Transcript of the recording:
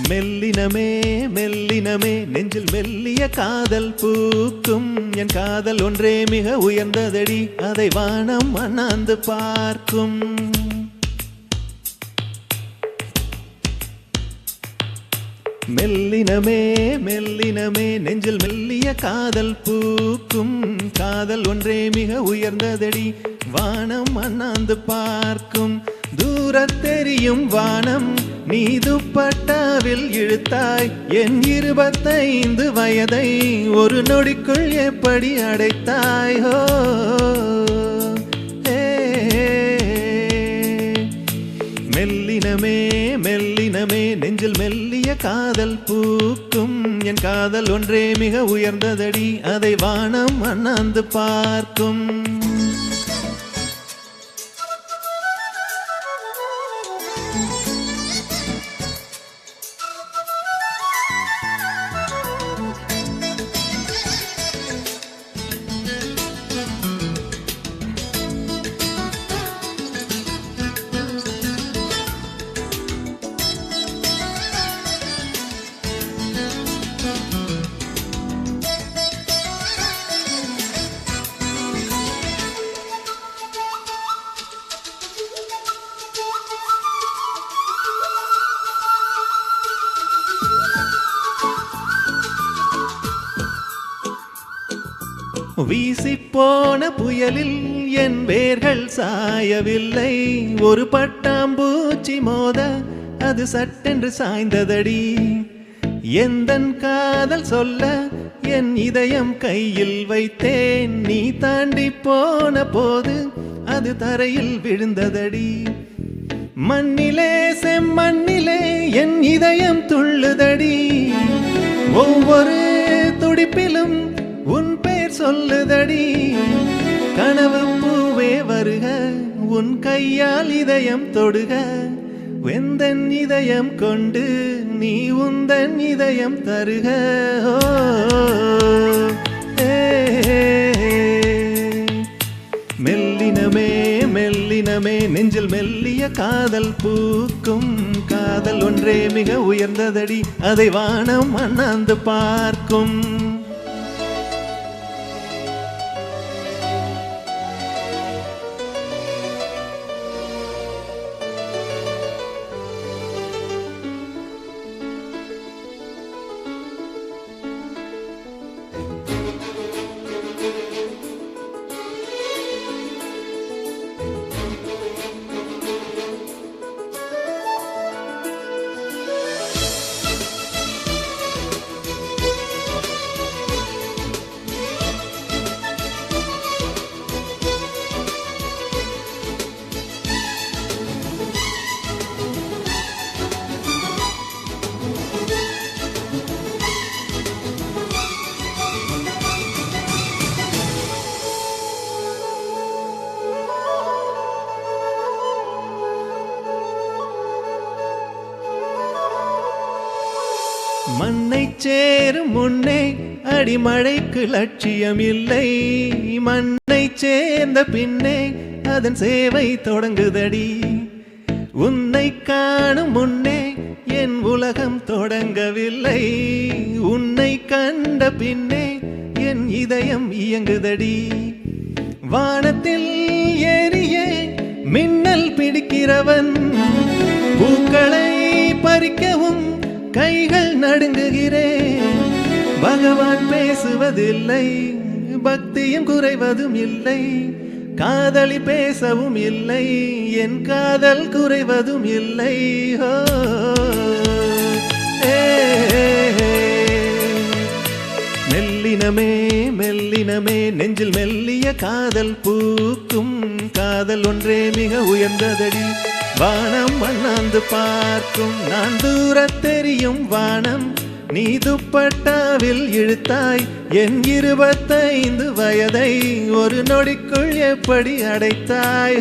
மெல்லினமே மெல்லினமே நெஞ்சில் மெல்லிய காதல் பூக்கும் என் காதல் ஒன்றே மிக உயர்ந்ததடி அதை வானம் அண்ணாந்து பார்க்கும். மெல்லினமே மெல்லினமே நெஞ்சில் மெல்லிய காதல் பூக்கும் காதல் ஒன்றே மிக உயர்ந்ததடி வானம் அண்ணாந்து பார்க்கும். தூரத் தெரியும் வானம் நீ துப்பட்டாவில் இழுத்தாய் என் 25 வயதை ஒரு நொடிக்குள் எப்படி அடைத்தாய். ஹோ மெல்லினமே மெல்லினமே நெஞ்சில் மெல்லிய காதல் பூக்கும் என் காதல் ஒன்றே மிக உயர்ந்ததடி அதை வானம் அண்ணாந்து பார்க்கும். வீசிப்போன புயலில் என் வேர்கள் சாயவில்லை ஒரு பட்டாம்பூச்சி மோத அது சட்டென்று சாய்ந்ததடி. எந்தன் காதல் சொல்ல என் இதயம் கையில் வைத்தேன் நீ தாண்டி போன போது அது தரையில் விழுந்ததடி. மண்ணிலே செம்மண்ணிலே என் இதயம் துள்ளுதடி ஒவ்வொரு துடிப்பிலும் உன் பெயர் சொல்லுதடி. கனவு பூவே வருக உன் கையால் இதயம் தொடுக வெந்தன் இதயம் கொண்டு நீ உந்தன் இதயம் தருக. மெல்லினமே மெல்லினமே நெஞ்சில் மெல்லிய காதல் பூக்கும் காதல் ஒன்றே மிக உயர்ந்ததடி அதை வானம் அண்ணாந்து பார்க்கும். மண்ணை சேரும் முன்னே அடிமழைக்கு லட்சியம் இல்லை மண்ணை சேர்ந்த பின்னே அதன் சேவை தொடங்குதடி. உன்னை காணும் முன்னே என் உலகம் தொடங்கவில்லை உன்னை கண்ட பின்னே என் இதயம் இயங்குதடி. வானத்தில் ஏறியே மின்னல் பிடிக்கிறவன் பூக்களை பறிக்கவும் கைகள் நடுங்குகிறேன். பகவான் பேசுவதில்லை பக்தியும் குறைவதும் இல்லை காதலி பேசவும் இல்லை என் காதல் குறைவதும் இல்லை. மெல்லினமே மெல்லினமே நெஞ்சில் மெல்லிய காதல் பூக்கும் காதல் ஒன்றே மிக உயர்ந்ததடி வானம் அண்ணாந்து பார்க்கும். நான் தூரத் தெரியும் வானம் நீ துப்பட்டாவில் இழுத்தாய் என் 25 வயதை ஒரு நொடிக்குள் எப்படி அடைத்தாய்.